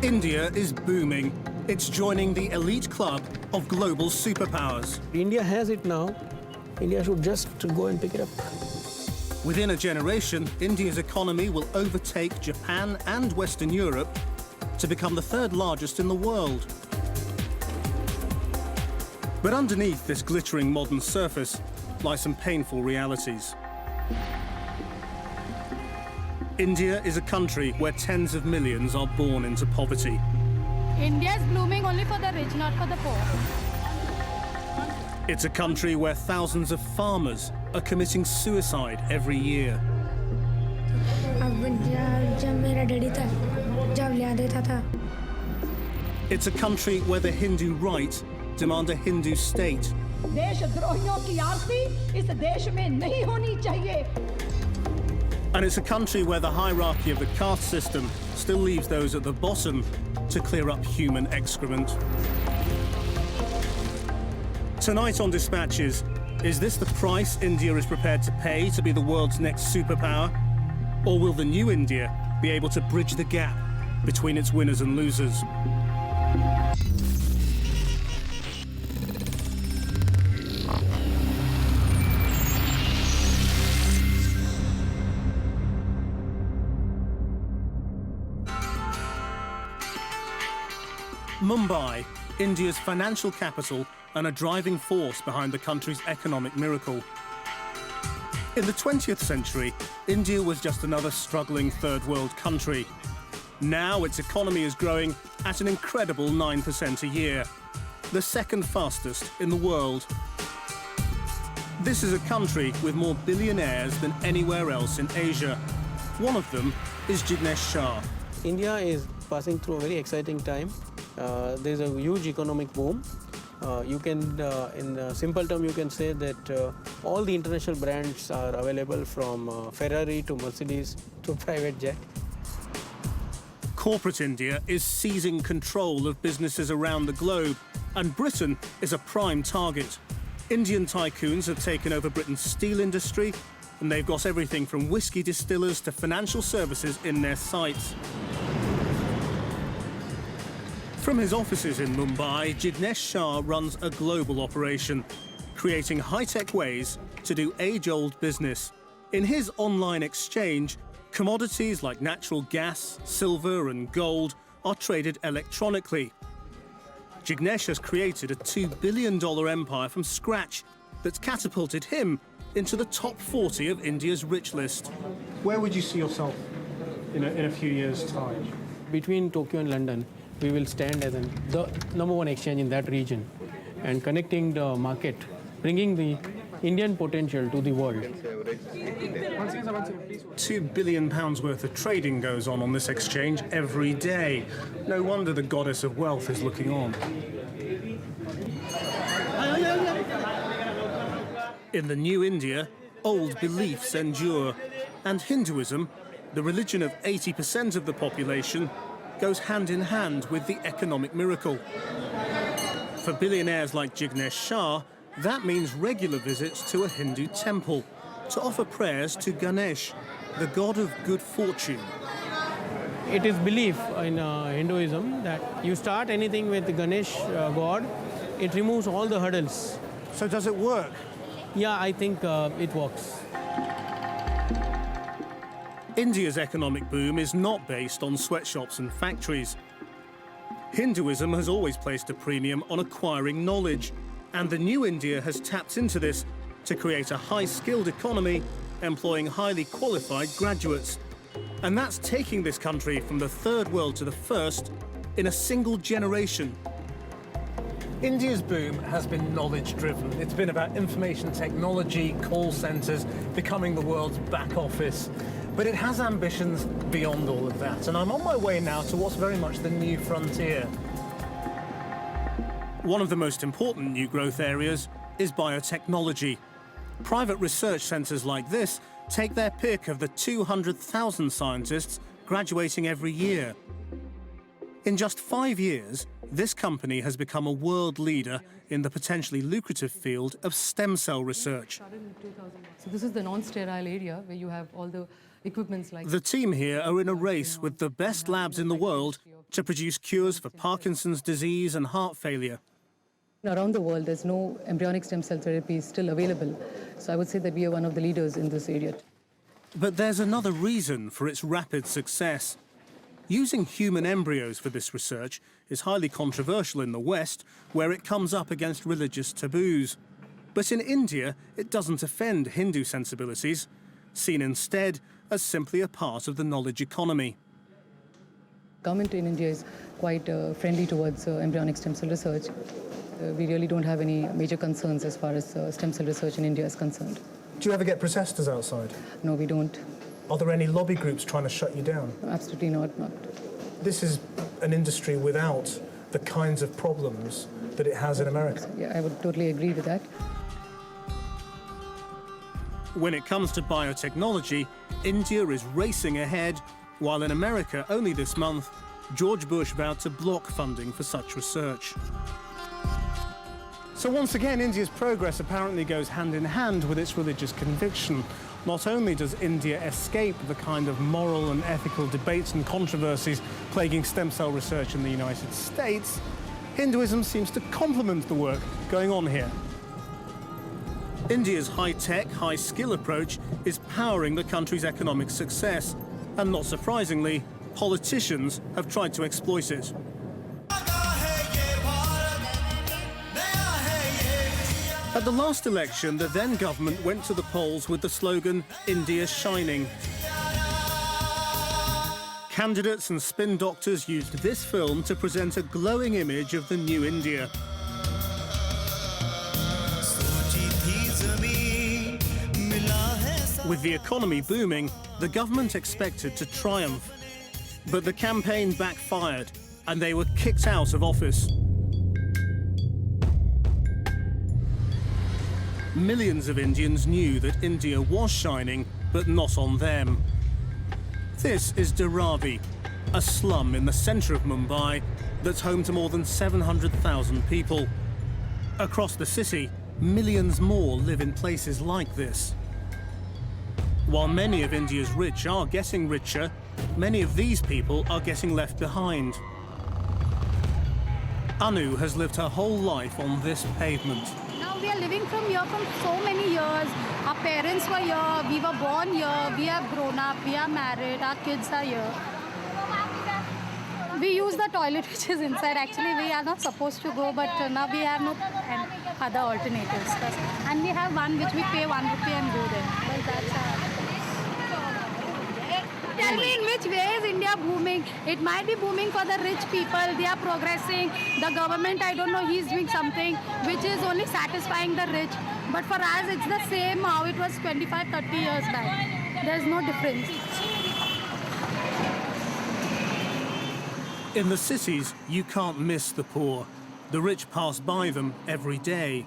India is booming. It's joining the elite club of global superpowers. India has it now. India should just go and pick it up. Within a generation, India's economy will overtake Japan and Western Europe to become the third largest in the world. But underneath this glittering modern surface lie some painful realities. India is a country where tens of millions are born into poverty. India is blooming only for the rich, not for the poor. It's a country where thousands of farmers are committing suicide every year. It's a country where the Hindu right demand a Hindu state. And it's a country where the hierarchy of the caste system still leaves those at the bottom to clear up human excrement. Tonight on Dispatches, is this the price India is prepared to pay to be the world's next superpower? Or will the new India be able to bridge the gap between its winners and losers? Mumbai, India's financial capital and a driving force behind the country's economic miracle. In the 20th century, India was just another struggling third world country. Now its economy is growing at an incredible 9% a year, the second fastest in the world. This is a country with more billionaires than anywhere else in Asia. One of them is Jignesh Shah. India is passing through a very exciting time. There's a huge economic boom. In simple term, you can say that all the international brands are available from Ferrari to Mercedes to private jet. Corporate India is seizing control of businesses around the globe, and Britain is a prime target. Indian tycoons have taken over Britain's steel industry, and they've got everything from whiskey distillers to financial services in their sights. From his offices in Mumbai, Jignesh Shah runs a global operation, creating high-tech ways to do age-old business. In his online exchange, commodities like natural gas, silver and gold are traded electronically. Jignesh has created a $2 billion empire from scratch that's catapulted him into the top 40 of India's rich list. Where would you see yourself in a few years' time? Between Tokyo and London, we will stand as the #1 exchange in that region and connecting the market, bringing the Indian potential to the world. £2 billion worth of trading goes on this exchange every day. No wonder the goddess of wealth is looking on. In the new India, old beliefs endure, and Hinduism, the religion of 80% of the population, goes hand in hand with the economic miracle. For billionaires like Jignesh Shah, that means regular visits to a Hindu temple to offer prayers to Ganesh, the god of good fortune. It is belief in Hinduism that you start anything with the Ganesh god, it removes all the hurdles. So does it work? Yeah, I think it works. India's economic boom is not based on sweatshops and factories. Hinduism has always placed a premium on acquiring knowledge, and the new India has tapped into this to create a high-skilled economy employing highly qualified graduates. And that's taking this country from the third world to the first in a single generation. India's boom has been knowledge-driven. It's been about information technology, call centres, becoming the world's back office. But it has ambitions beyond all of that. And I'm on my way now to what's very much the new frontier. One of the most important new growth areas is biotechnology. Private research centres like this take their pick of the 200,000 scientists graduating every year. In just 5 years, this company has become a world leader in the potentially lucrative field of stem cell research. So this is the non-sterile area where you have all the equipments like... The team here are in a race with the best labs in the world to produce cures for Parkinson's disease and heart failure. Around the world, there's no embryonic stem cell therapy still available. So I would say that we are one of the leaders in this area. But there's another reason for its rapid success. Using human embryos for this research is highly controversial in the West, where it comes up against religious taboos. But in India, it doesn't offend Hindu sensibilities, seen instead as simply a part of the knowledge economy. Government in India is quite friendly towards embryonic stem cell research. We really don't have any major concerns as far as stem cell research in India is concerned. Do you ever get protesters outside? No, we don't. Are there any lobby groups trying to shut you down? Absolutely not. This is an industry without the kinds of problems that it has in America. Yeah, I would totally agree with that. When it comes to biotechnology, India is racing ahead, while in America, only this month, George Bush vowed to block funding for such research. So once again, India's progress apparently goes hand in hand with its religious conviction. Not only does India escape the kind of moral and ethical debates and controversies plaguing stem cell research in the United States, Hinduism seems to complement the work going on here. India's high-tech, high-skill approach is powering the country's economic success, and not surprisingly, politicians have tried to exploit it. At the last election, the then government went to the polls with the slogan, "India's shining." Candidates and spin doctors used this film to present a glowing image of the new India. With the economy booming, the government expected to triumph. But the campaign backfired, and they were kicked out of office. Millions of Indians knew that India was shining, but not on them. This is Dharavi, a slum in the centre of Mumbai that's home to more than 700,000 people. Across the city, millions more live in places like this. While many of India's rich are getting richer, many of these people are getting left behind. Anu has lived her whole life on this pavement. Now we are living from here from so many years. Our parents were here, we were born here, we have grown up, we are married, our kids are here. We use the toilet which is inside. Actually, we are not supposed to go, but now we have no other alternatives. And we have one which we pay 1 rupee and go there. But that's Tell me in which way is India booming? It might be booming for the rich people. They are progressing. The government, I don't know, he's doing something which is only satisfying the rich. But for us, it's the same how it was 25, 30 years back. There's no difference. In the cities, you can't miss the poor. The rich pass by them every day.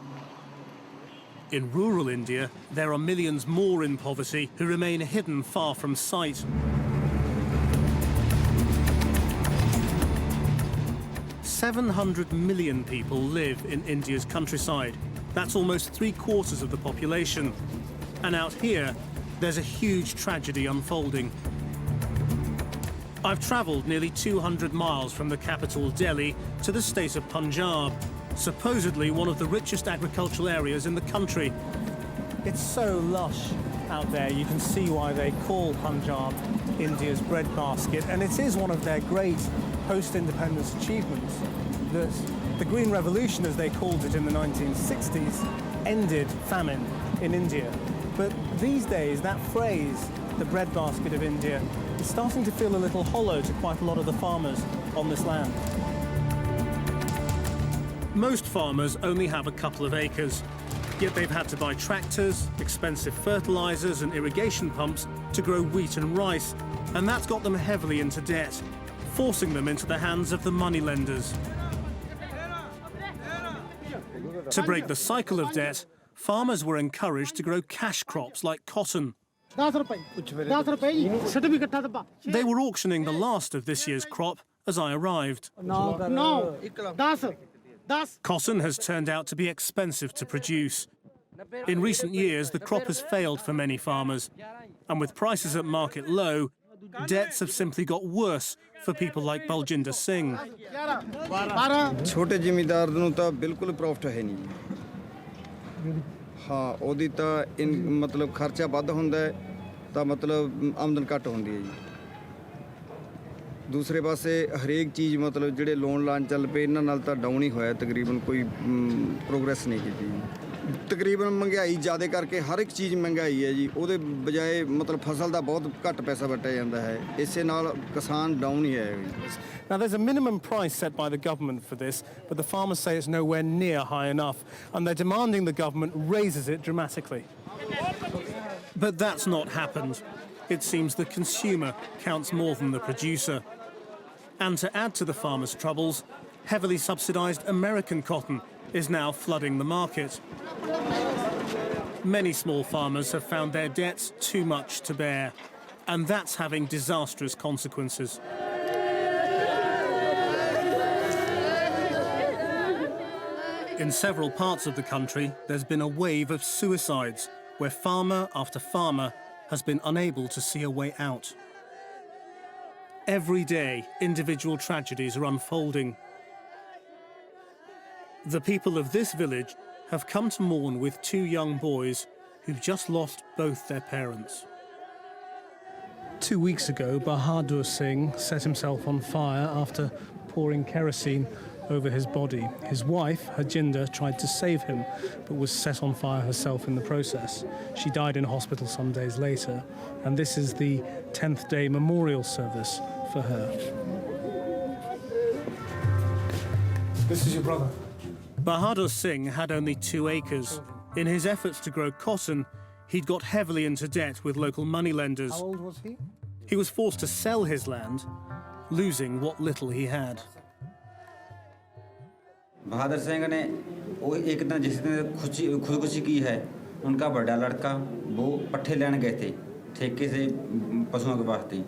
In rural India, there are millions more in poverty who remain hidden far from sight. 700 million people live in India's countryside. That's almost 3/4 of the population. And out here, there's a huge tragedy unfolding. I've travelled nearly 200 miles from the capital, Delhi, to the state of Punjab, supposedly one of the richest agricultural areas in the country. It's so lush out there, you can see why they call Punjab India's breadbasket, and it is one of their great post-independence achievements that the Green Revolution, as they called it in the 1960s, ended famine in India. But these days, that phrase, the breadbasket of India, is starting to feel a little hollow to quite a lot of the farmers on this land. Most farmers only have a couple of acres, yet they've had to buy tractors, expensive fertilizers and irrigation pumps to grow wheat and rice, and that's got them heavily into debt, forcing them into the hands of the moneylenders. To break the cycle of debt, farmers were encouraged to grow cash crops like cotton. They were auctioning the last of this year's crop as I arrived. No. Cotton has turned out to be expensive to produce. In recent years, the crop has failed for many farmers, and with prices at market low, debts have simply got worse for people like Baljinder Singh. छोटे जिमीदार ਨੂੰ ਤਾਂ ਬਿਲਕੁਲ profit ਹੈ ਨਹੀਂ ਹਾਂ ਉਹਦੀ ਤਾਂ ਮਤਲਬ ਖਰਚਾ ਵੱਧ ਹੁੰਦਾ ਹੈ ਤਾਂ ਮਤਲਬ ਆਮਦਨ ਘੱਟ ਹੁੰਦੀ ਹੈ ਜੀ ਦੂਸਰੇ ਪਾਸੇ ਹਰੇਕ ਚੀਜ਼ ਮਤਲਬ ਜਿਹੜੇ ਲੋਨ ਲਾਣ ਚੱਲ ਪਏ ਇਹਨਾਂ ਨਾਲ ਤਾਂ ਡਾਊਨ ਹੀ ਹੋਇਆ ਤਕਰੀਬਨ ਕੋਈ ਪ੍ਰੋਗਰੈਸ ਨਹੀਂ ਕੀਤੀ ਤਕਰੀਬਨ ਮਹਿੰਗਾਈ ਜ਼ਿਆਦਾ ਕਰਕੇ ਹਰ ਇੱਕ ਚੀਜ਼ ਮਹਿੰਗਾਈ ਹੈ ਜੀ ਉਹਦੇ ਬਜਾਏ ਮਤਲਬ ਫਸਲ ਦਾ ਬਹੁਤ ਘੱਟ ਪੈਸਾ ਵਟਿਆ ਜਾਂਦਾ ਹੈ ਇਸੇ ਨਾਲ ਕਿਸਾਨ ਡਾਊਨ ਹੀ ਹੈ Now, there's a minimum price set by the government for this, but the farmers say it's nowhere near high enough, and they're demanding the government raises it dramatically. But that's not happened. It seems the consumer counts more than the producer. And to add to the farmers' troubles, heavily subsidised American cotton is now flooding the market. Many small farmers have found their debts too much to bear, and that's having disastrous consequences. In several parts of the country, there's been a wave of suicides, where farmer after farmer has been unable to see a way out. Every day, individual tragedies are unfolding. The people of this village have come to mourn with 2 young boys who've just lost both their parents. 2 weeks ago, Bahadur Singh set himself on fire after pouring kerosene over his body. His wife, Harjinder, tried to save him, but was set on fire herself in the process. She died in hospital some days later, and this is the 10th day memorial service for her. This is your brother? Bahadur Singh had only 2 acres. In his efforts to grow cotton, he'd got heavily into debt with local moneylenders. How old was he? He was forced to sell his land, losing what little he had. Bahadur Singh ने वो एक दिन जिस दिन खुदकुशी की है उनका बड़ा लड़का वो पट्ठे लेने गए थे ठेके से पशुओं के वास्ते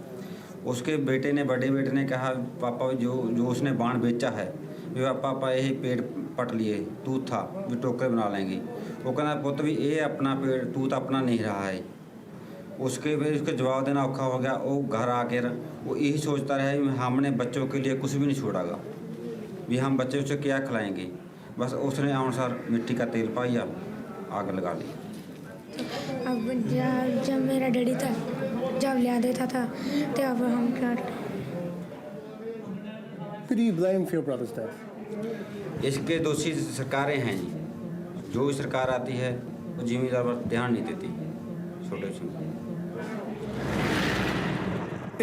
उसके बड़े बेटे ने कहा पापा जो उसने बाण बेचा है वे पापा यही पेड़ पट लिए तूत था भी टोकरे बना लेंगे वो कहना पुत भी ये अपना पेड़ तूत अपना नहीं रहा है उसके जवाब देना औखा हो गया वो घर आकर वो यही सोचता रहा हमने बच्चों के लिए कुछ भी नहीं छोड़ागा भी हम बच्चे उसे क्या खिलाएंगे बस उसने अनुसार मिट्टी का तेल पाया आग लगा ली अब जब मेरा डैडी था जब लिया देता था तब हम क्या Who do you blame for your brother's death? इसके दोषी सरकारें हैं जी जो भी सरकार आती है वो जिम्मेदार पर ध्यान नहीं देती छोटे से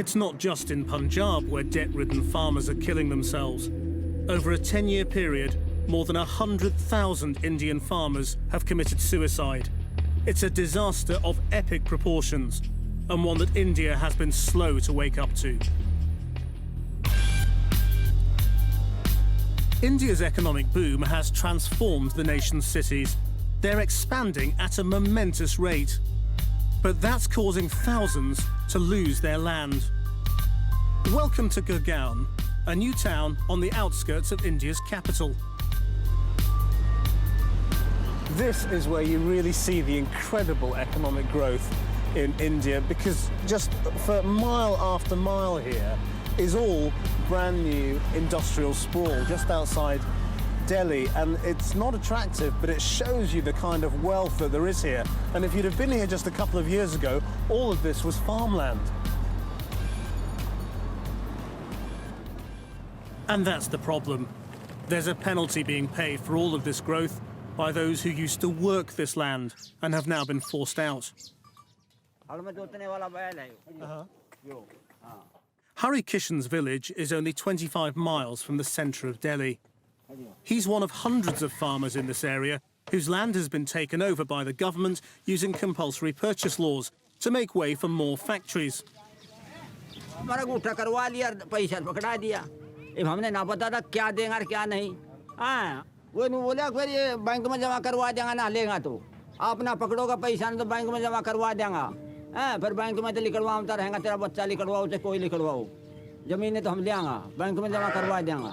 It's not just in Punjab where debt-ridden farmers are killing themselves. Over a 10-year period, more than 100,000 Indian farmers have committed suicide. It's a disaster of epic proportions, and one that India has been slow to wake up to. India's economic boom has transformed the nation's cities. They're expanding at a momentous rate. But that's causing thousands to lose their land. Welcome to Gurgaon, a new town on the outskirts of India's capital. This is where you really see the incredible economic growth in India, because just for mile after mile here is all brand new industrial sprawl just outside Delhi, and it's not attractive, but it shows you the kind of wealth that there is here. And if you'd have been here just a couple of years ago, all of this was farmland. And that's the problem. There's a penalty being paid for all of this growth by those who used to work this land and have now been forced out. Hari Kishan's village is only 25 miles from the centre of Delhi. He's one of hundreds of farmers in this area whose land has been taken over by the government using compulsory purchase laws to make way for more factories. हमने ना पता था क्या देगा और क्या नहीं हाँ वो नहीं बोला फिर ये बैंक में जमा करवा देगा ना लेगा तो अपना पकड़ोगा पैसा तो बैंक में जमा करवा देगा हाँ फिर बैंक में तो लिखवाता रहेगा तेरा बच्चा लिखवाओ चाहे कोई लिखवाओ जमीनें तो हम ले आएंगे बैंक में जमा करवा देंगे.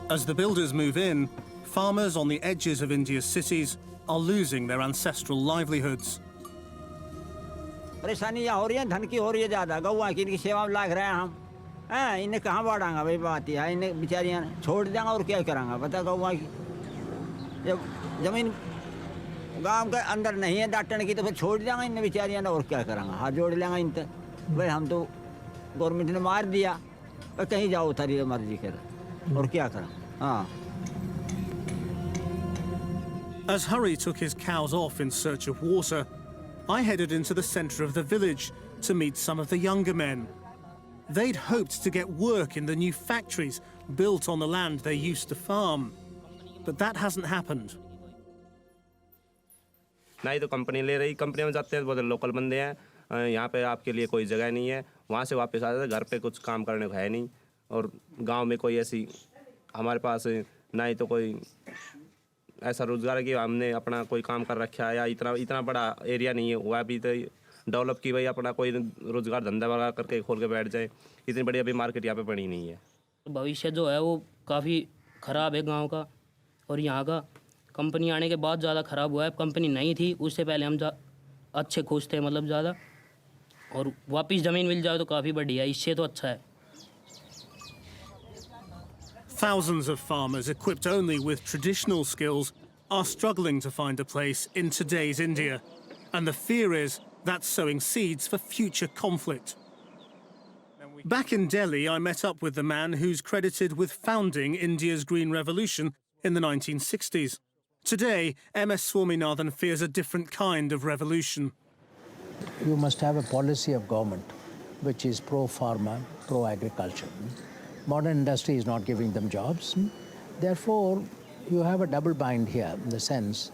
As the builders move in, farmers on the edges of India's cities are losing their ancestral livelihoods. परेशानी यहाँ हो रही है, धन की हो रही है ज़्यादा. गौवा की इनकी सेवा में लाग रहे हैं हम. इन्हें कहाँ बढ़ाएंगे भाई बात है. इन्हें बेचारियाँ छोड़ देंगे और क्या कराएंगे बता. गौवा की जब जमीन गांव के अंदर नहीं है डाटने की तो फिर छोड़ देंगे इन्हें बेचारियाँ और क्या कराएंगे. हाथ जोड़ लेंगे इनसे भाई हम तो गवर्नमेंट ने मार दिया पर कहीं जाओ थारी मर्जी कर और क्या करें. हाँ. As Hurry took his cows off in search of water, I headed into the centre of the village to meet some of the younger men. They'd hoped to get work in the new factories built on the land they used to farm. But that hasn't happened. ना ही तो company ले रही. Company में जाते हैं बहुत local बंदे हैं. यहाँ पे आपके लिए कोई जगह नहीं है. वहाँ से वापस आ जाते. घर पे कुछ काम करने को है नहीं. और गांव में कोई ऐसी हमारे पास ना ही तो कोई ऐसा रोजगार है कि हमने अपना कोई काम कर रखा है या इतना बड़ा एरिया नहीं है. हुआ अभी तो डेवलप की भाई अपना कोई रोजगार धंधा वगैरह करके खोल के बैठ जाए. इतनी बड़ी अभी मार्केट यहाँ पे पड़ी नहीं है. भविष्य जो है वो काफ़ी ख़राब है गांव का. और यहाँ का कंपनी आने के बाद ज़्यादा ख़राब हुआ है. कंपनी नहीं थी उससे पहले हम अच्छे खुश थे मतलब ज़्यादा. और वापस ज़मीन मिल जाए तो काफ़ी बढ़िया. इससे तो अच्छा है. Thousands of farmers equipped only with traditional skills are struggling to find a place in today's India. And the fear is that's sowing seeds for future conflict. Back in Delhi, I met up with the man who's credited with founding India's Green Revolution in the 1960s. Today, MS Swaminathan fears a different kind of revolution. You must have a policy of government which is pro-farmer, pro-agriculture. Modern industry is not giving them jobs. Therefore, you have a double bind here in the sense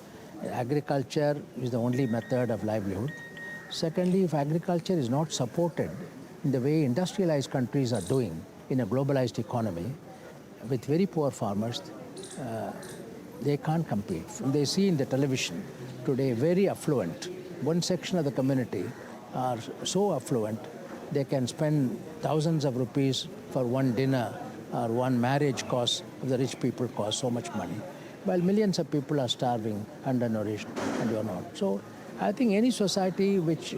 agriculture is the only method of livelihood. Secondly, if agriculture is not supported in the way industrialized countries are doing in a globalized economy, with very poor farmers, they can't compete. They see in the television today very affluent. One section of the community are so affluent they can spend thousands of rupees for one dinner or one marriage cost of the rich people cost so much money, while millions of people are starving, undernourished, and you're not. So I think any society which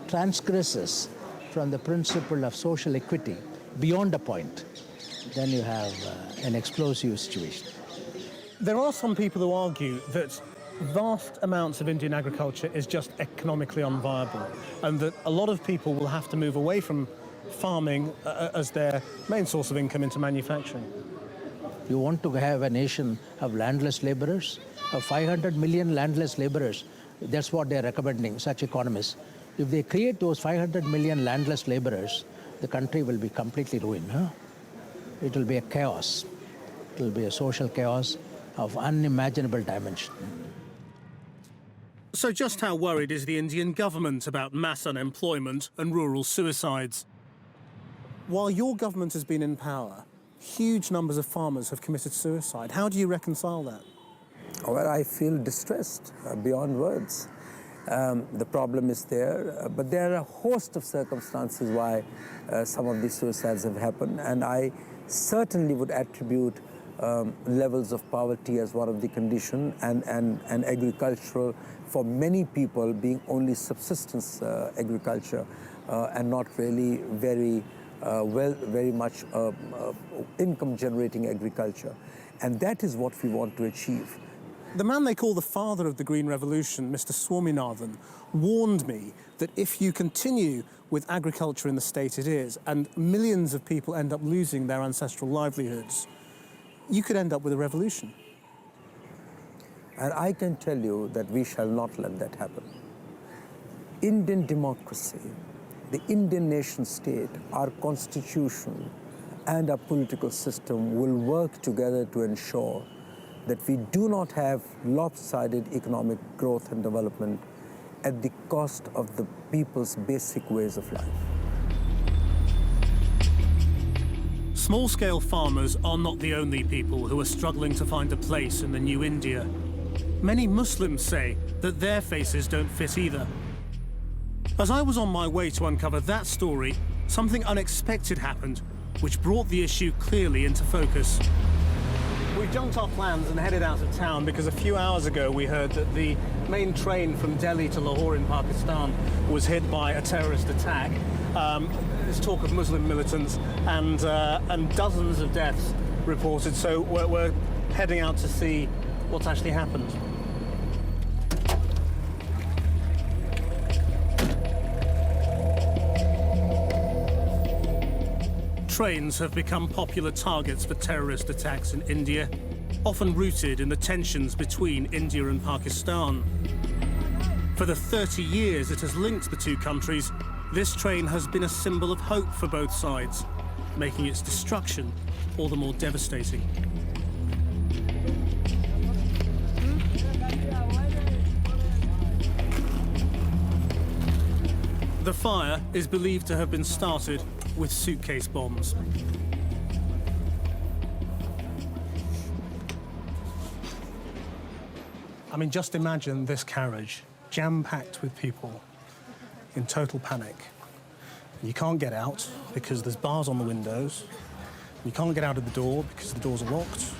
transgresses from the principle of social equity beyond a point, then you have an explosive situation. There are some people who argue that vast amounts of Indian agriculture is just economically unviable, and that a lot of people will have to move away from farming as their main source of income into manufacturing. You want to have a nation of landless laborers, of 500 million landless laborers. That's what they're recommending, such economists. If they create those 500 million landless laborers, the country will be completely ruined. It will be a chaos. It will be a social chaos of unimaginable dimension. So just how worried is the Indian government about mass unemployment and rural suicides? While your government has been in power, huge numbers of farmers have committed suicide. How do you reconcile that? Well, I feel distressed beyond words. The problem is there, but there are a host of circumstances why some of these suicides have happened, and I certainly would attribute levels of poverty as one of the conditions, and agricultural, for many people, being only subsistence agriculture and not really very much income-generating agriculture. And that is what we want to achieve. The man they call the father of the Green Revolution, Mr. Swaminathan, warned me that if you continue with agriculture in the state it is, and millions of people end up losing their ancestral livelihoods, you could end up with a revolution. And I can tell you that we shall not let that happen. Indian democracy, the Indian nation state, our constitution, and our political system will work together to ensure that we do not have lopsided economic growth and development at the cost of the people's basic ways of life. Small-scale farmers are not the only people who are struggling to find a place in the new India. Many Muslims say that their faces don't fit either. As I was on my way to uncover that story, something unexpected happened, which brought the issue clearly into focus. We junked our plans and headed out of town because a few hours ago we heard that the main train from Delhi to Lahore in Pakistan was hit by a terrorist attack. There's talk of Muslim militants and dozens of deaths reported, so we're heading out to see what's actually happened. Trains have become popular targets for terrorist attacks in India, often rooted in the tensions between India and Pakistan. For the 30 years it has linked the two countries, this train has been a symbol of hope for both sides, making its destruction all the more devastating. The fire is believed to have been started with suitcase bombs. I mean, just imagine this carriage, jam-packed with people, in total panic. You can't get out because there's bars on the windows. You can't get out of the door because the doors are locked.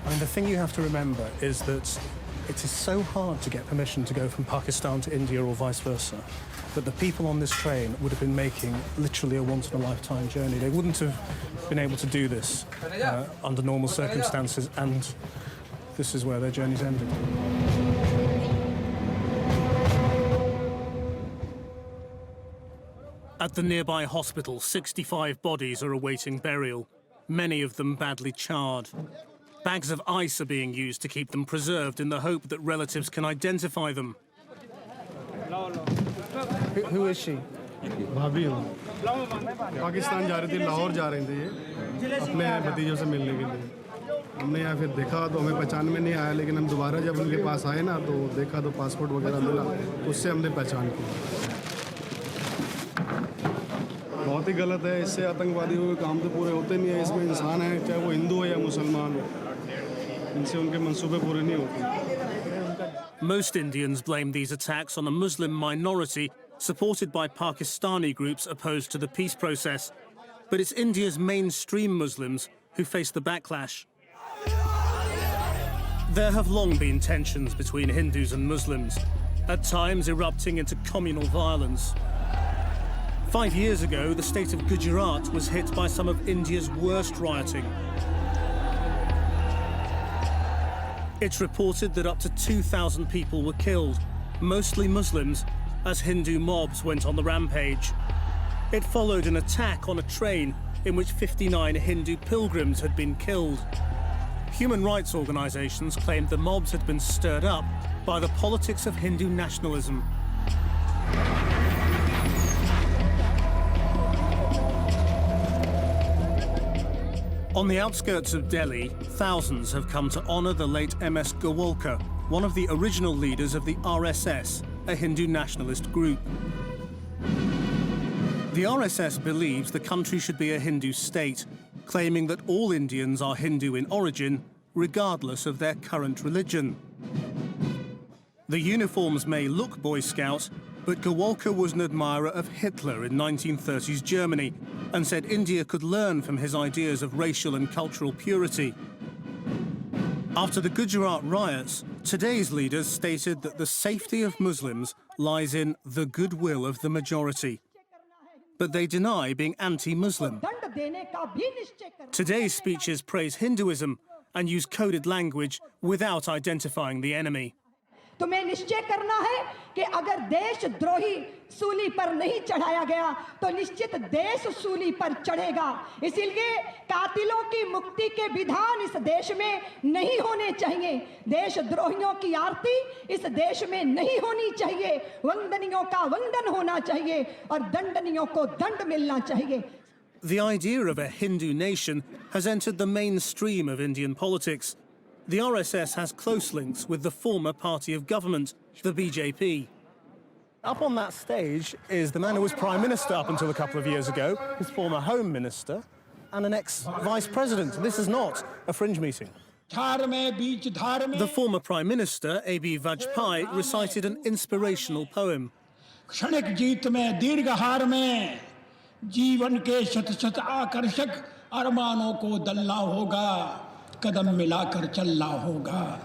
I mean, the thing you have to remember is that it is so hard to get permission to go from Pakistan to India or vice versa, that the people on this train would have been making literally a once-in-a-lifetime journey. They wouldn't have been able to do this under normal circumstances, and this is where their journeys ended. At the nearby hospital, 65 bodies are awaiting burial, many of them badly charred. Bags of ice are being used to keep them preserved in the hope that relatives can identify them. Who is she? भाभी हो पाकिस्तान जा रही थी लाहौर जा रही थी ये अपने भतीजों से मिलने के लिए हमने यहाँ फिर देखा तो हमें पहचान में नहीं आया लेकिन हम दोबारा जब उनके पास आए ना तो देखा तो पासपोर्ट वगैरह मिला उससे हमने पहचान की बहुत ही गलत है इससे आतंकवादियों के काम तो पूरे होते नहीं है इसमें इंसान है चाहे वो हिंदू हो या मुसलमान हो इनसे उनके मंसूबे पूरे नहीं होते। Most Indians blame these attacks on a Muslim minority supported by Pakistani groups opposed to the peace process. But it's India's mainstream Muslims who face the backlash. There have long been tensions between Hindus and Muslims, at times erupting into communal violence. 5 years ago, the state of Gujarat was hit by some of India's worst rioting. It's reported that up to 2,000 people were killed, mostly Muslims, as Hindu mobs went on the rampage. It followed an attack on a train in which 59 Hindu pilgrims had been killed. Human rights organizations claimed the mobs had been stirred up by the politics of Hindu nationalism. On the outskirts of Delhi, thousands have come to honor the late MS Gowalkar, one of the original leaders of the RSS, a Hindu nationalist group. The RSS believes the country should be a Hindu state, claiming that all Indians are Hindu in origin, regardless of their current religion. The uniforms may look Boy Scout, but Gowalkar was an admirer of Hitler in 1930s Germany and said India could learn from his ideas of racial and cultural purity. After the Gujarat riots, today's leaders stated that the safety of Muslims lies in the goodwill of the majority. But they deny being anti-Muslim. Today's speeches praise Hinduism and use coded language without identifying the enemy. तुम्हें निश्चय करना है कि अगर देशद्रोही सूली पर नहीं चढ़ाया गया तो निश्चित देश सूली पर चढ़ेगा इसीलिए कातिलों की मुक्ति के विधान इस देश में नहीं होने चाहिए देशद्रोहियों की आरती इस देश में नहीं होनी चाहिए वंदनियों का वंदन होना चाहिए और दंडनियों को दंड मिलना चाहिए. The idea of a Hindu nation has entered the mainstream of Indian politics. The RSS has close links with the former party of government, the BJP. Up on that stage is the man who was Prime Minister up until a couple of years ago, his former Home Minister, and an ex-vice president. This is not a fringe meeting. The former Prime Minister, A.B. Vajpayee, recited an inspirational poem. क्षणिक जीत में दीर्घ हार में जीवन के शत-शत आकर्षक अरमानों को दलना होगा कदम मिलाकर चलना होगा.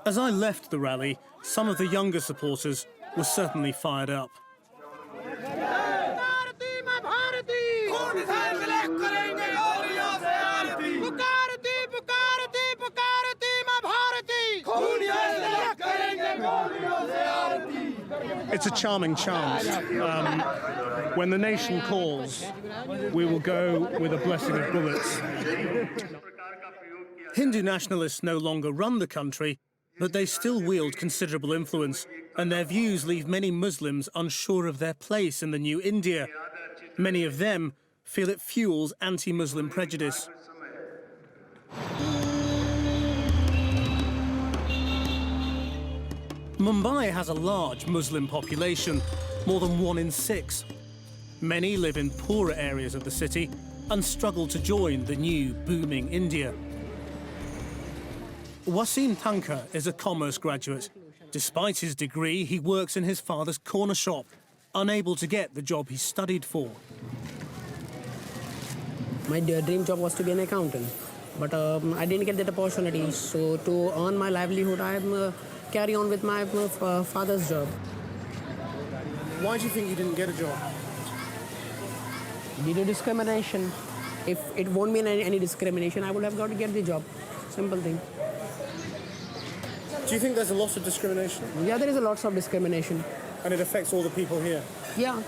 As I left the rally, some of the younger supporters were certainly fired up. It's a charming chant. When the nation calls, we will go with a blessing of bullets. Hindu nationalists no longer run the country, but they still wield considerable influence, and their views leave many Muslims unsure of their place in the new India. Many of them feel it fuels anti-Muslim prejudice. Mumbai has a large Muslim population, more than 1 in 6. Many live in poorer areas of the city and struggle to join the new booming India. Wasim Thankar is a commerce graduate. Despite his degree, he works in his father's corner shop, unable to get the job he studied for. My dream job was to be an accountant, but I didn't get that opportunity. So to earn my livelihood, I carry on with my father's job. Why do you think you didn't get a job? Due to discrimination. If it won't mean any discrimination, I would have got to get the job. Simple thing. Do you think there's a lot of discrimination? Yeah, there is a lot of discrimination. And it affects all the people here? Yeah.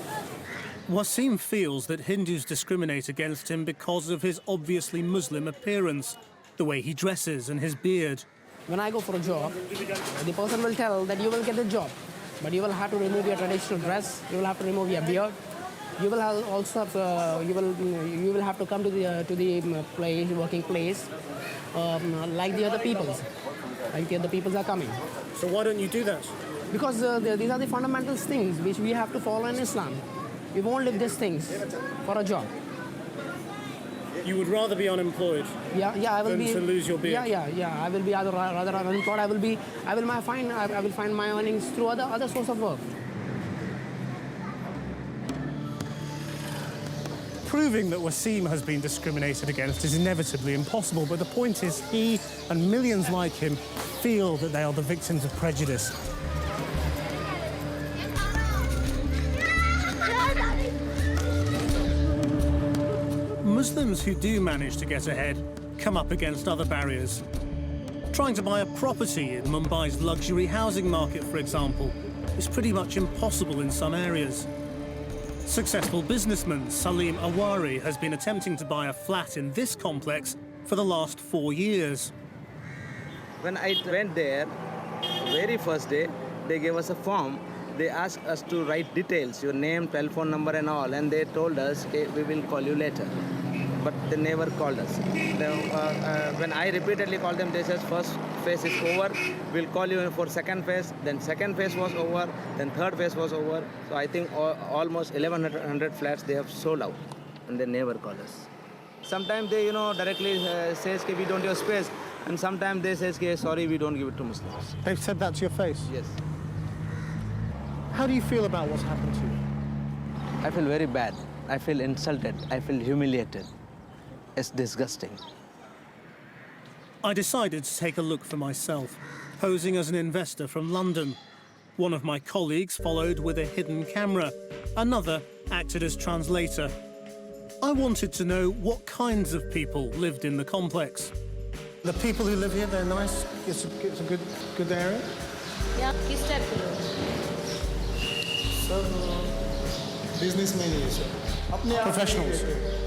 Wasim feels that Hindus discriminate against him because of his obviously Muslim appearance, the way he dresses and his beard. When I go for a job, the person will tell that you will get the job, but you will have to remove your traditional dress, you will have to remove your beard, you will have also have, you will have to come to the place, working place, like the other peoples. Like the other peoples are coming. So why don't you do that? Because these are the fundamental things which we have to follow in Islam. We won't live these things for a job. You would rather be unemployed I will than to lose your beard? Yeah. I will be rather unemployed. I will find my earnings through other source of work. Proving that Wasim has been discriminated against is inevitably impossible, but the point is he and millions like him feel that they are the victims of prejudice. Muslims who do manage to get ahead come up against other barriers. Trying to buy a property in Mumbai's luxury housing market, for example, is pretty much impossible in some areas. Successful businessman Salim Awari has been attempting to buy a flat in this complex for the last 4 years. When I went there, very first day, they gave us a form. They asked us to write details, your name, telephone number and all, and they told us, okay, we will call you later. But they never called us. When I repeatedly called them, they said, first phase is over, we'll call you for second phase, then second phase was over, then third phase was over. So I think almost 1,100 flats they have sold out, and they never call us. Sometimes they, directly says, we don't have space, and sometimes they say, sorry, we don't give it to Muslims. They've said that to your face? Yes. How do you feel about what's happened to you? I feel very bad. I feel insulted. I feel humiliated. It's disgusting. I decided to take a look for myself, posing as an investor from London. One of my colleagues followed with a hidden camera. Another acted as translator. I wanted to know what kinds of people lived in the complex. The people who live here, they're nice? It's a good area? Yeah, किस type के लोग? सब businessman ही है sir. Professionals.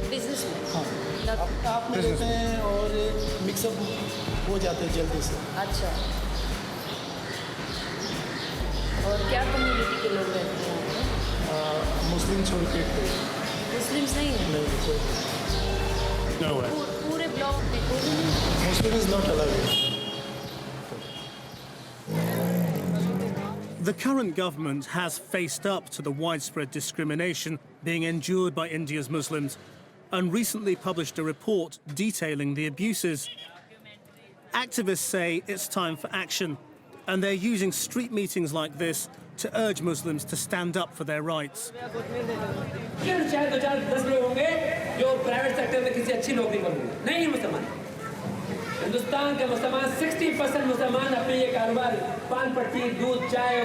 Businessmen. हाँ. आप में रहते हैं और मिक्सअप हो जाते हैं जल्दी से. अच्छा. और क्या कम्युनिटी के लोग रहते हैं यहाँ पे? मुस्लिम छोड़ के कोई. मुस्लिम्स नहीं हैं? नहीं कोई. No way. पूरे ब्लॉक में कोई नहीं. Muslim is not allowed. The current government has faced up to the widespread discrimination being endured by India's Muslims, and recently published a report detailing the abuses. Activists say it's time for action, and they're using street meetings like this to urge Muslims to stand up for their rights. Hindustan के मुसलमान 60% मुसलमान अपने ये कारोबार पान पट्टी दूध चाय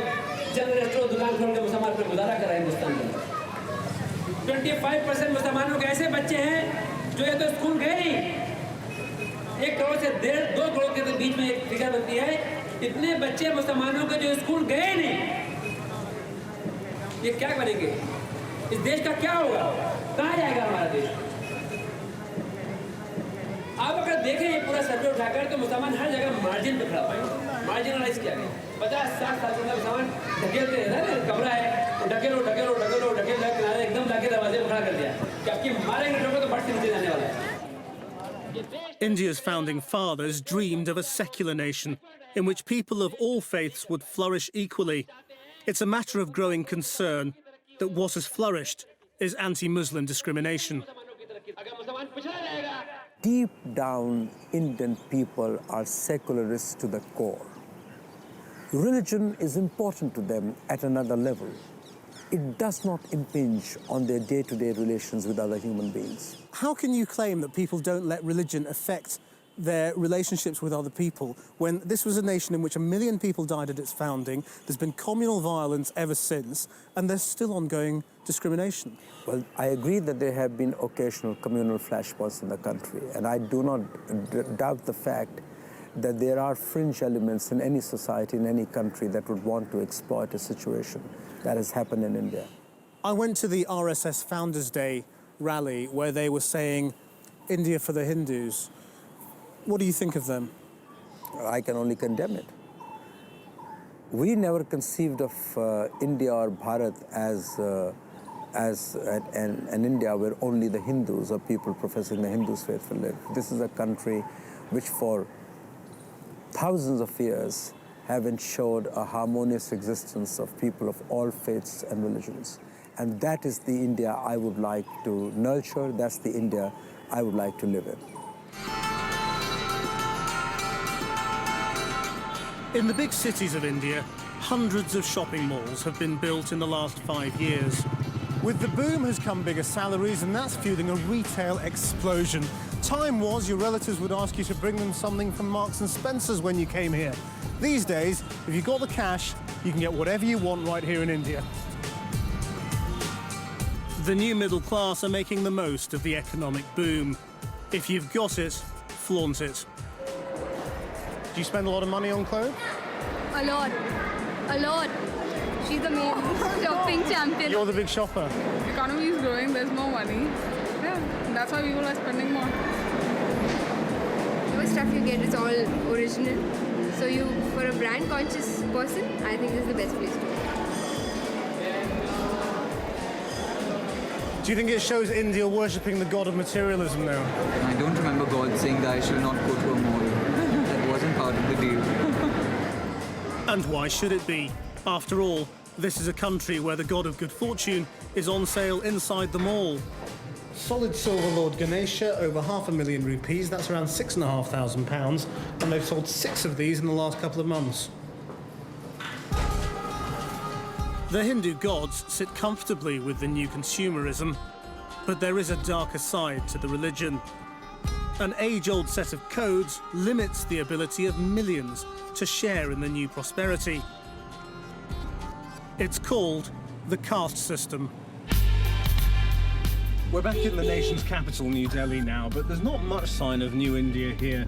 जनरल रेस्टोरेंट दुकान खोल के मुसलमान पर गुजारा कर रहे हैं हिंदुस्तान में 25% मुसलमानों के ऐसे बच्चे हैं जो ये तो स्कूल गए नहीं 1 करोड़ से 2 करोड़ के बीच में एक फिगर बनती है इतने बच्चे मुसलमानों के जो स्कूल गए नहीं ये क्या बनेंगे इस देश का क्या होगा कहाँ जाएगा हमारा देश आप अगर देखें ये पूरा सर्वे उठाकर तो मुसलमान हर जगह मार्जिन पे खड़ा पाएंगे मार्जिनलाइज किया गया 50-60 साल तक मुसलमान ढकेलते रहता है कमरा है ढकेलो ढकेलो ढकेलो ढकेल किनारे एकदम लाके दरवाजे पे खड़ा कर दिया कि आपकी मारेंगे ठोकर तो बट से नीचे जाने वाला है India's founding fathers dreamed of a secular nation in which people of all faiths would flourish equally. It's a matter of growing concern that what has flourished is anti-Muslim discrimination. Deep down, Indian people are secularists to the core. Religion is important to them at another level. It does not impinge on their day-to-day relations with other human beings. How can you claim that people don't let religion affect their relationships with other people when this was a nation in which 1 million people died at its founding, there's been communal violence ever since, and there's still ongoing discrimination? Well, I agree that there have been occasional communal flashpoints in the country, and I do not doubt the fact that there are fringe elements in any society, in any country, that would want to exploit a situation. That has happened in India. I went to the RSS Founders' Day rally where they were saying, India for the Hindus. What do you think of them? I can only condemn it. We never conceived of India or Bharat as an India where only the Hindus or people professing the Hindu faith will live. This is a country which for thousands of years have ensured a harmonious existence of people of all faiths and religions. And that is the India I would like to nurture, that's the India I would like to live in. In the big cities of India, hundreds of shopping malls have been built in the last 5 years. With the boom has come bigger salaries, and that's fueling a retail explosion. Time was your relatives would ask you to bring them something from Marks and Spencer's when you came here. These days, if you've got the cash, you can get whatever you want right here in India. The new middle class are making the most of the economic boom. If you've got it, flaunt it. Do you spend a lot of money on clothes? A lot. A lot. She's the main shopping champion. You're the big shopper. The economy is growing, there's more money. Yeah, that's why people are spending more. The stuff you get is all original. So for a brand conscious person, I think this is the best place to go. Do you think it shows India worshipping the god of materialism now? I don't remember God saying that I shall not go to a mall. That wasn't part of the deal. And why should it be? After all, this is a country where the god of good fortune is on sale inside the mall. Solid silver Lord Ganesha, over 500,000 rupees, that's around £6,500, and they've sold 6 of these in the last couple of months. The Hindu gods sit comfortably with the new consumerism, but there is a darker side to the religion. An age-old set of codes limits the ability of millions to share in the new prosperity. It's called the caste system. We're back in the nation's capital, New Delhi now, but there's not much sign of New India here.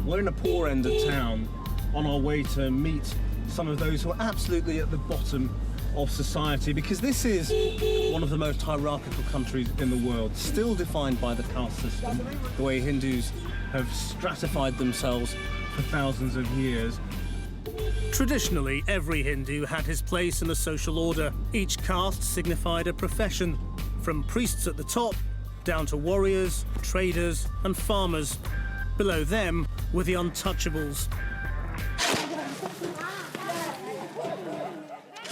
We're in a poor end of town, on our way to meet some of those who are absolutely at the bottom of society, because this is one of the most hierarchical countries in the world, still defined by the caste system, the way Hindus have stratified themselves for thousands of years. Traditionally, every Hindu had his place in the social order. Each caste signified a profession, from priests at the top down to warriors, traders and farmers. Below them were the untouchables.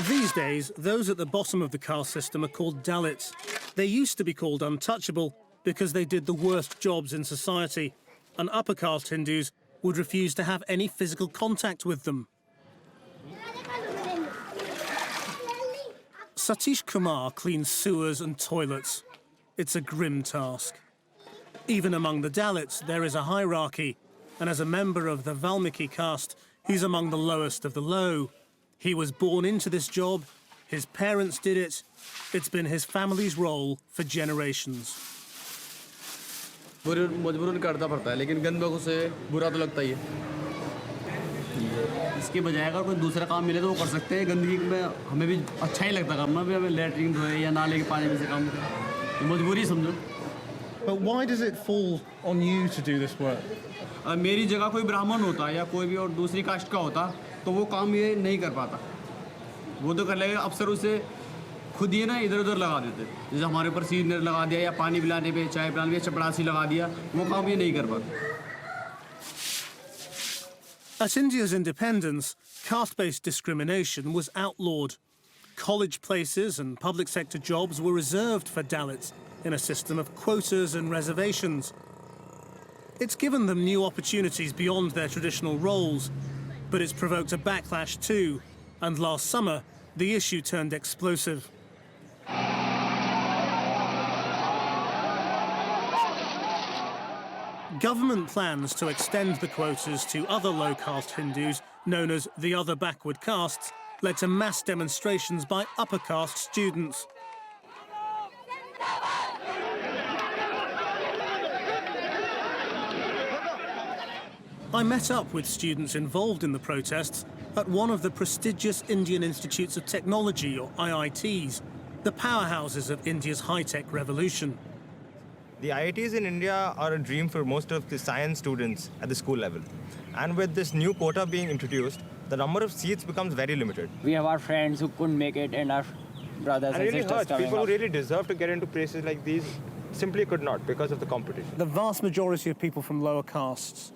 These days, those at the bottom of the caste system are called Dalits. They used to be called untouchable, because they did the worst jobs in society, and upper caste Hindus would refuse to have any physical contact with them. Satish Kumar cleans sewers and toilets. It's a grim task. Even among the Dalits, there is a hierarchy, and as a member of the Valmiki caste, he's among the lowest of the low. He was born into this job, his parents did it, it's been his family's role for generations. मजबूरन करना पड़ता है, लेकिन गंद बगों से बुरा तो लगता ही है। इसके बजाय अगर कोई दूसरा काम मिले तो वो कर सकते हैं। गंदगी में हमें भी अच्छा ही लगता करना, भी हमें लैट्रिन धोए या नाले के पानी में से काम करें, मजबूरी समझो। But why does it fall on you to do this work? मेरी जगह कोई ब्राह्मण होता या कोई भी और दूसरी कास्ट का होता तो वो काम ये नहीं कर पाता। वो तो कर लेगा, अफसर उसे खुद ही ना इधर उधर लगा देते, जैसे हमारे ऊपर सीनियर लगा दिया या पानी पिलाने पे चाय पिलाने पे चपड़ासी लगा दिया, वो काम ये नहीं कर पाता। At India's independence, caste-based discrimination was outlawed. College places and public sector jobs were reserved for Dalits in a system of quotas and reservations. It's given them new opportunities beyond their traditional roles, but it's provoked a backlash too, and last summer, the issue turned explosive. Government plans to extend the quotas to other low-caste Hindus, known as the other backward castes, led to mass demonstrations by upper caste students. I met up with students involved in the protests at one of the prestigious Indian Institutes of Technology, or IITs, the powerhouses of India's high-tech revolution. The IITs in India are a dream for most of the science students at the school level. And with this new quota being introduced, the number of seats becomes very limited. We have our friends who couldn't make it and our brothers and really sisters hurts. coming People up. who really deserve to get into places like these simply could not because of the competition. The vast majority of people from lower castes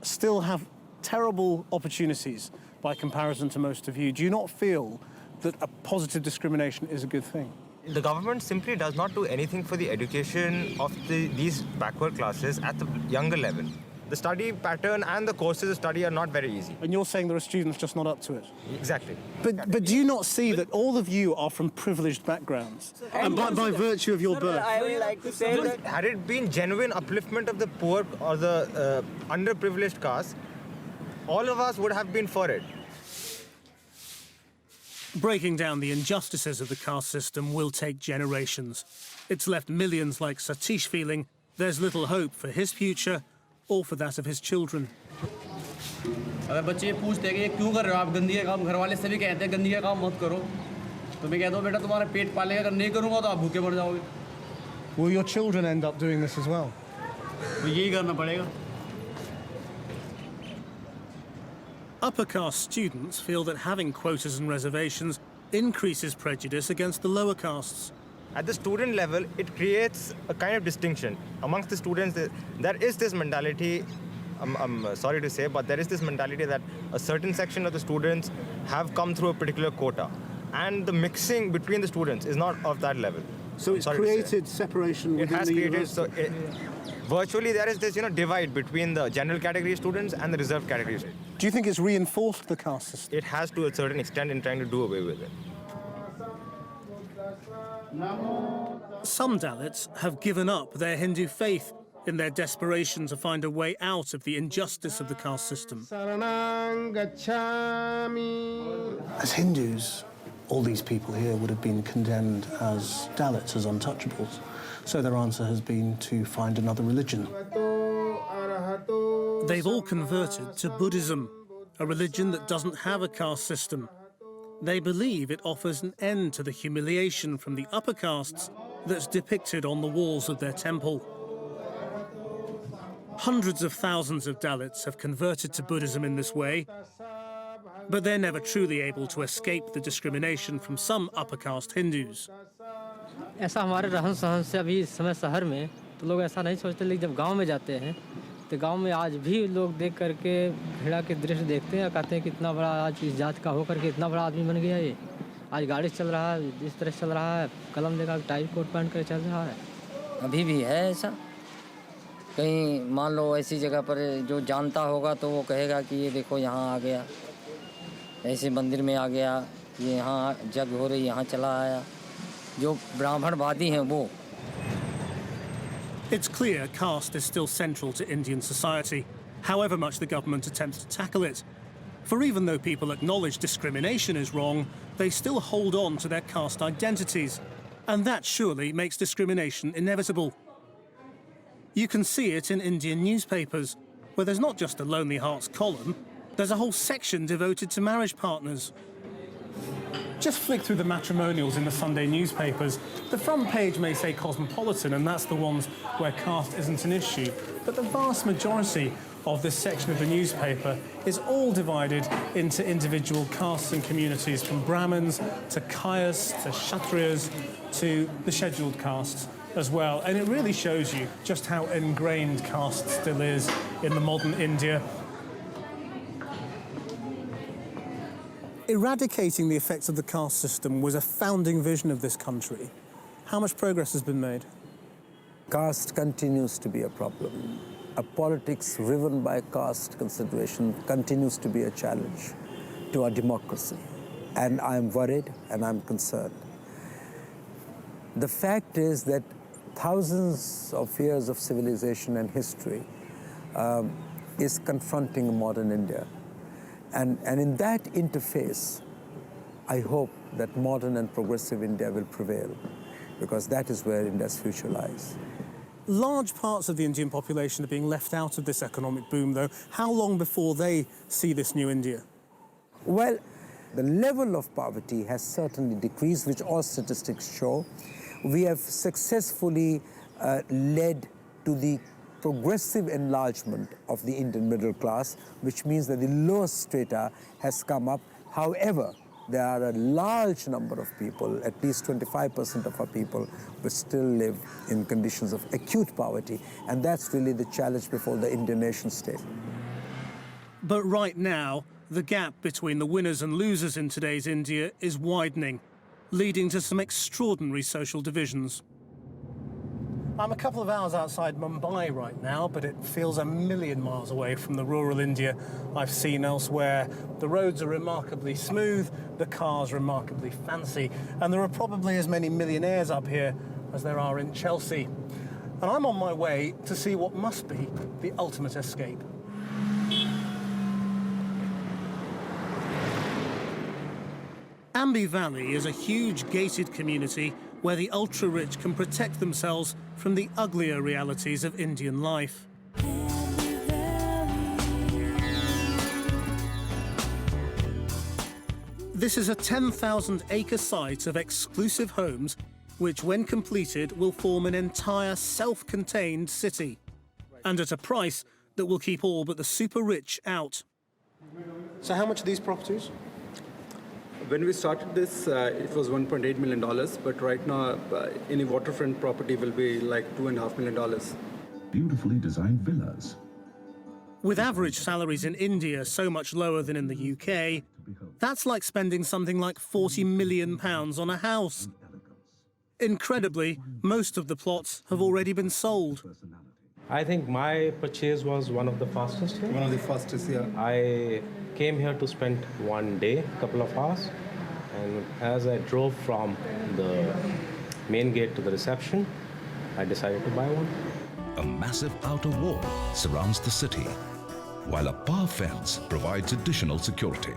still have terrible opportunities by comparison to most of you. Do you not feel that a positive discrimination is a good thing? The government simply does not do anything for the education of these backward classes at the younger level. The study pattern and the courses of study are not very easy. And you're saying there are students just not up to it? Exactly. But do you not see that all of you are from privileged backgrounds? And by virtue of your birth? I would like to say that had it been genuine upliftment of the poor or the underprivileged caste, all of us would have been for it. Breaking down the injustices of the caste system will take generations. It's left millions like Satish feeling there's little hope for his future or for that of his children. अगर बच्चे पूछते हैं कि क्यों कर रहे हो आप गंदी का काम, घर वाले सभी कहते हैं गंदी का काम मत करो, तो मैं कहता हूँ बेटा तुम्हारा पेट पालेगा, अगर नहीं करूँगा तो आप भूखे मर जाओगे। Will your children end up doing this as well? तो यही करना पड़ेगा। Upper caste students feel that having quotas and reservations increases prejudice against the lower castes. At the student level, it creates a kind of distinction. Amongst the students, there is this mentality, I'm sorry to say, but there is this mentality that a certain section of the students have come through a particular quota. And the mixing between the students is not of that level. So it's created separation within the university. Virtually there is this divide between the general category students and the reserved category students. Do you think it's reinforced the caste system? It has to a certain extent in trying to do away with it. Some Dalits have given up their Hindu faith in their desperation to find a way out of the injustice of the caste system. As Hindus, all these people here would have been condemned as Dalits, as untouchables. So their answer has been to find another religion. They've all converted to Buddhism, a religion that doesn't have a caste system. They believe it offers an end to the humiliation from the upper castes that's depicted on the walls of their temple. Hundreds of thousands of Dalits have converted to Buddhism in this way, but they're never truly able to escape the discrimination from some upper caste Hindus. ऐसा हमारे रहन सहन से अभी इस समय शहर में तो लोग ऐसा नहीं सोचते, लेकिन जब गांव में जाते हैं तो गांव में आज भी लोग देख करके घृणा के दृश्य देखते हैं और कहते हैं कि इतना बड़ा आज इस जात का होकर के इतना बड़ा आदमी बन गया ये, आज गाड़ी चल रहा है, इस तरह चल रहा है, कलम लेकर टाई कोट पहन कर चल रहा है। अभी भी है ऐसा। कहीं मान लो ऐसी जगह पर जो जानता होगा तो वो कहेगा कि ये देखो यहाँ आ गया, ऐसे मंदिर में आ गया, ये यहाँ जग हो रही यहाँ चला आया। जो ब्राह्मणवादी हैं वो। It's clear caste is still central to Indian society, however much the government attempts to tackle it. For even though people acknowledge discrimination is wrong, they still hold on to their caste identities. And that surely makes discrimination inevitable. You can see it in Indian newspapers, where there's not just a Lonely Hearts column, there's a whole section devoted to marriage partners. Just flick through the matrimonials in the Sunday newspapers. The front page may say cosmopolitan, and that's the ones where caste isn't an issue. But the vast majority of this section of the newspaper is all divided into individual castes and communities, from Brahmins to Kayas to Kshatriyas to the scheduled castes as well. And it really shows you just how ingrained caste still is in the modern India. Eradicating the effects of the caste system was a founding vision of this country. How much progress has been made? Caste continues to be a problem. A politics driven by caste consideration continues to be a challenge to our democracy. And I'm worried and I'm concerned. The fact is that thousands of years of civilization and history is confronting modern India. And in that interface, I hope that modern and progressive India will prevail, because that is where India's future lies. Large parts of the Indian population are being left out of this economic boom, though. How long before they see this new India? Well, the level of poverty has certainly decreased, which all statistics show. We have successfully led to the progressive enlargement of the Indian middle class, which means that the lowest strata has come up. However, there are a large number of people, at least 25% of our people, who still live in conditions of acute poverty, and that's really the challenge before the Indian nation state. But right now, the gap between the winners and losers in today's India is widening, leading to some extraordinary social divisions. I'm a couple of hours outside Mumbai right now, but it feels a million miles away from the rural India I've seen elsewhere. The roads are remarkably smooth, the cars remarkably fancy, and there are probably as many millionaires up here as there are in Chelsea. And I'm on my way to see what must be the ultimate escape. Ambi Valley is a huge gated community where the ultra-rich can protect themselves from the uglier realities of Indian life. This is a 10,000-acre site of exclusive homes, which, when completed, will form an entire self-contained city, and at a price that will keep all but the super-rich out. So how much are these properties? When we started this, it was $1.8 million, but right now, any waterfront property will be like $2.5 million. Beautifully designed villas. With average salaries in India so much lower than in the UK, that's like spending something like £40 million on a house. Incredibly, most of the plots have already been sold. I think my purchase was one of the fastest here. One of the fastest, yeah. I came here to spend one day, couple of hours, and as I drove from the main gate to the reception, I decided to buy one. A massive outer wall surrounds the city, while a bar fence provides additional security.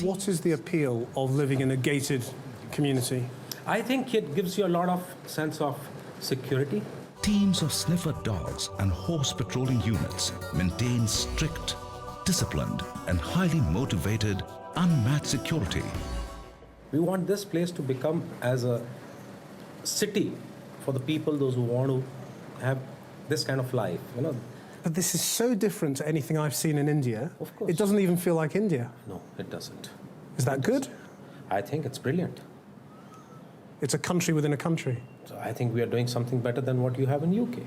What is the appeal of living in a gated community? I think it gives you a lot of sense of security. Teams of sniffer dogs and horse patrolling units maintain strict, disciplined, and highly motivated, unmatched security. We want this place to become as a city for the people, those who want to have this kind of life, you know. But this is so different to anything I've seen in India. Of course. It doesn't even feel like India. No, it doesn't. Is that good? I think it's brilliant. It's a country within a country. So I think we are doing something better than what you have in UK.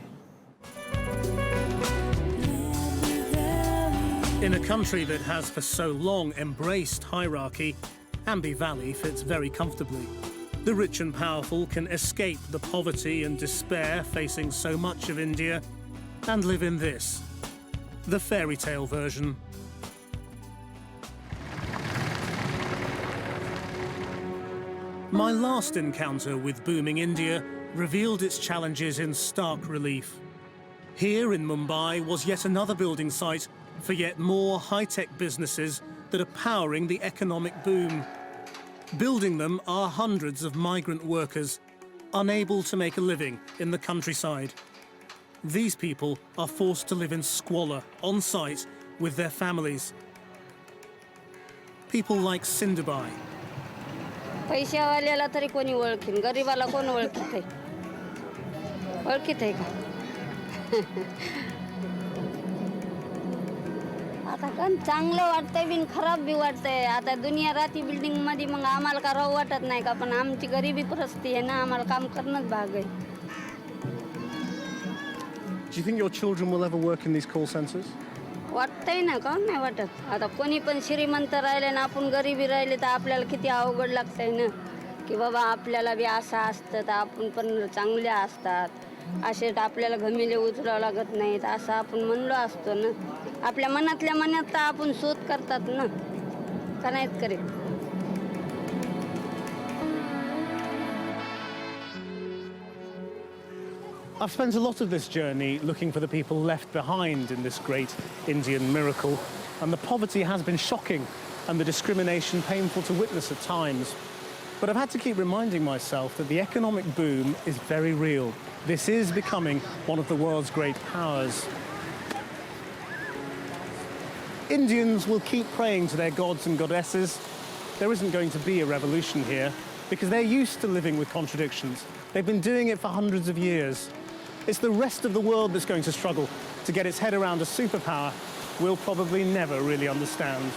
In a country that has for so long embraced hierarchy, Ambi Valley fits very comfortably. The rich and powerful can escape the poverty and despair facing so much of India and live in this, the fairy tale version. My last encounter with booming India revealed its challenges in stark relief. Here in Mumbai was yet another building site for yet more high-tech businesses that are powering the economic boom. Building them are hundreds of migrant workers, unable to make a living in the countryside. These people are forced to live in squalor on site with their families. People like Sindubai. पैशावाल्याला तरी कोणी ओळखीन गरीबाला कोण ओळखीत आहे ओळखीत आहे का आता पण चांगलं वाटतंय बिन खराब बी वाटतंय आता दुनिया राती बिल्डिंग मध्ये मग आम्हाला का राहू वाटत नाही का पण आमची गरिबी परिस्थिती आहे ना आम्हाला काम करणंच भाग आहे. Do you think your children will ever work in these call centers? वाटतंय ना का नाही वाटत आता कोणी पण श्रीमंत राहिले ना आपण गरिबी राहिले तर आपल्याला किती अवघड लागतंय ना की बाबा आपल्याला बी असं असतं तर आपण पण चांगले असतात असे आपल्याला घमेले उचलावं लागत नाहीत असं आपण म्हणलो असतो ना आपल्या मनातल्या मनात तर आपण शोध करतात ना का नाहीत करीत. I've spent a lot of this journey looking for the people left behind in this great Indian miracle, and the poverty has been shocking and the discrimination painful to witness at times. But I've had to keep reminding myself that the economic boom is very real. This is becoming one of the world's great powers. Indians will keep praying to their gods and goddesses. There isn't going to be a revolution here because they're used to living with contradictions. They've been doing it for hundreds of years. It's the rest of the world that's going to struggle to get its head around a superpower we'll probably never really understand.